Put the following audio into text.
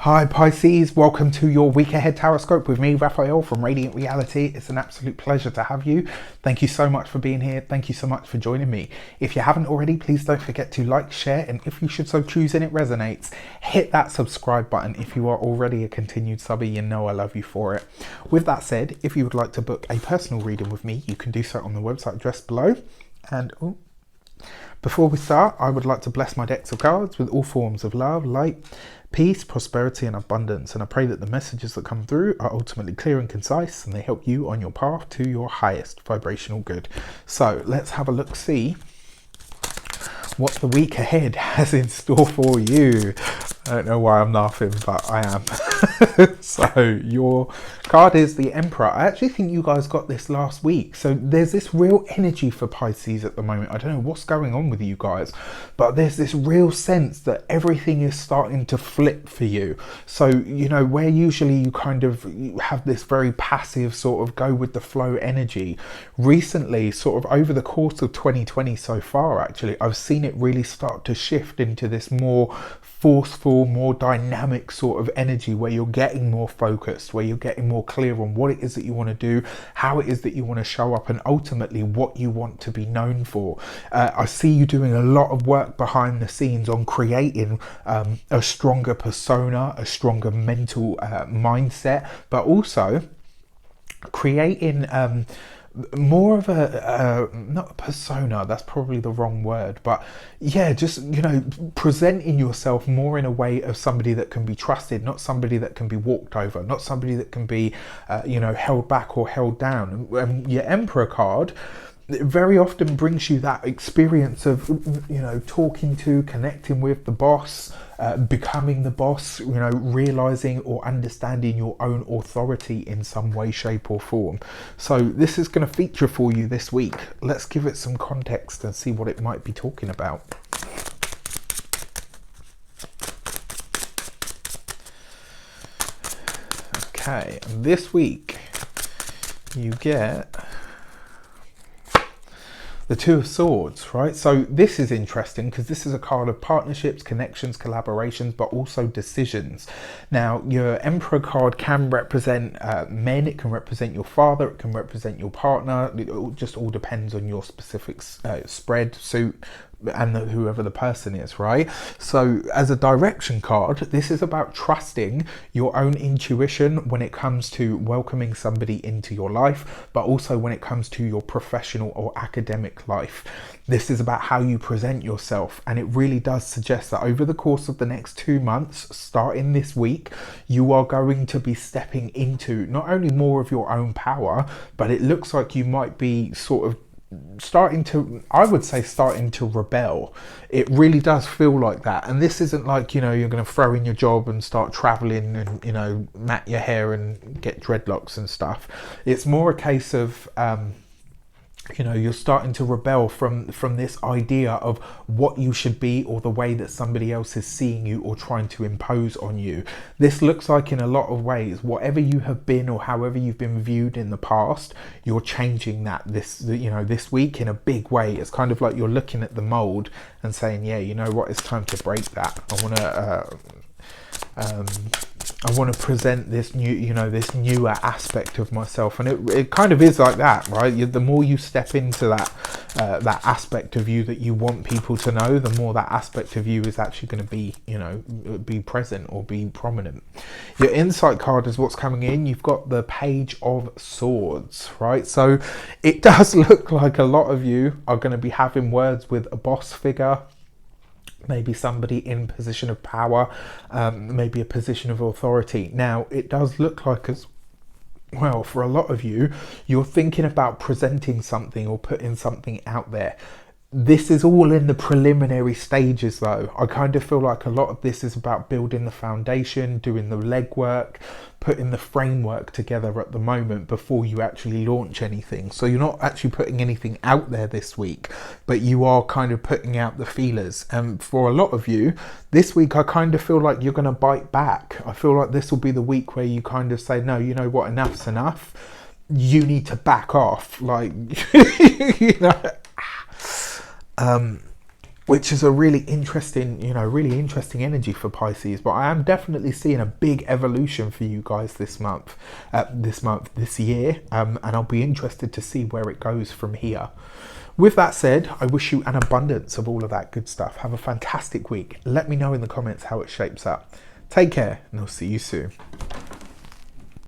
Hi Pisces, welcome to your week ahead tarot with me, Raphael from Radiant Reality. It's an absolute pleasure to have you. Thank you so much for being here. Thank you so much for joining me. If you haven't already, please don't forget to like, share, and if you should so choose and it resonates, hit that subscribe button. If you are already a continued subby, you know I love you for it. With that said, if you would like to book a personal reading with me, you can do so on the website address below. And before we start, I would like to bless my decks of cards with all forms of love, light, peace, prosperity and abundance, and I pray that the messages that come through are ultimately clear and concise and they help you on your path to your highest vibrational good. So let's have a look, see what the week ahead has in store for you. I don't know why I'm laughing, but I am. So your card is the Emperor. I actually think you guys got this last week. So there's this real energy for Pisces at the moment. I don't know what's going on with you guys, but there's this real sense that everything is starting to flip for you. So, you know, where usually you kind of have this very passive sort of go with the flow energy, recently, sort of over the course of 2020 so far, actually, I've seen it really start to shift into this more forceful, more dynamic sort of energy where you're getting more focused, where you're getting more clear on what it is that you want to do, how it is that you want to show up, and ultimately what you want to be known for. I see you doing a lot of work behind the scenes on creating a stronger persona, a stronger mental mindset, but also creating more of a not a persona, that's probably the wrong word, but yeah, just, you know, presenting yourself more in a way of somebody that can be trusted, not somebody that can be walked over, not somebody that can be you know, held back or held down. And your Emperor card, it very often brings you that experience of, you know, talking to, connecting with the boss, becoming the boss, you know, realizing or understanding your own authority in some way, shape or form. So this is going to feature for you this week. Let's give it some context and see what it might be talking about. Okay, this week you get the Two of Swords, right? So this is interesting because this is a card of partnerships, connections, collaborations, but also decisions. Now, your Emperor card can represent men, it can represent your father, it can represent your partner. It just all depends on your specific spread, suit, and whoever the person is, right? So as a direction card, this is about trusting your own intuition when it comes to welcoming somebody into your life, but also when it comes to your professional or academic life. This is about how you present yourself, and it really does suggest that over the course of the next 2 months, starting this week, you are going to be stepping into not only more of your own power, but it looks like you might be sort of starting to, I would say, starting to rebel. It really does feel like that. And this isn't like, you know, you're going to throw in your job and start traveling and, you know, mat your hair and get dreadlocks and stuff. It's more a case of you know, you're starting to rebel from this idea of what you should be or the way that somebody else is seeing you or trying to impose on you. This looks like, in a lot of ways, whatever you have been or however you've been viewed in the past, you're changing that this week in a big way. It's kind of like you're looking at the mold and saying, yeah, you know what, it's time to break that. I want to present this new, you know, this newer aspect of myself, and it kind of is like that, right? The more you step into that aspect of you that you want people to know, the more that aspect of you is actually going to be, you know, be present or be prominent. Your insight card is what's coming in. You've got the Page of Swords, right? So it does look like a lot of you are going to be having words with a boss figure, maybe somebody in position of power, maybe a position of authority. Now, it does look like, as well, for a lot of you, you're thinking about presenting something or putting something out there. This is all in the preliminary stages though. I kind of feel like a lot of this is about building the foundation, doing the legwork, putting the framework together at the moment before you actually launch anything. So you're not actually putting anything out there this week, but you are kind of putting out the feelers. And for a lot of you, this week I kind of feel like you're going to bite back. I feel like this will be the week where you kind of say, no, you know what, enough's enough. You need to back off. Like, you know, which is a really interesting, really interesting energy for Pisces. But I am definitely seeing a big evolution for you guys this this year, and I'll be interested to see where it goes from here. With that said, I wish you an abundance of all of that good stuff. Have a fantastic week. Let me know in the comments how it shapes up. Take care, and I'll see you soon.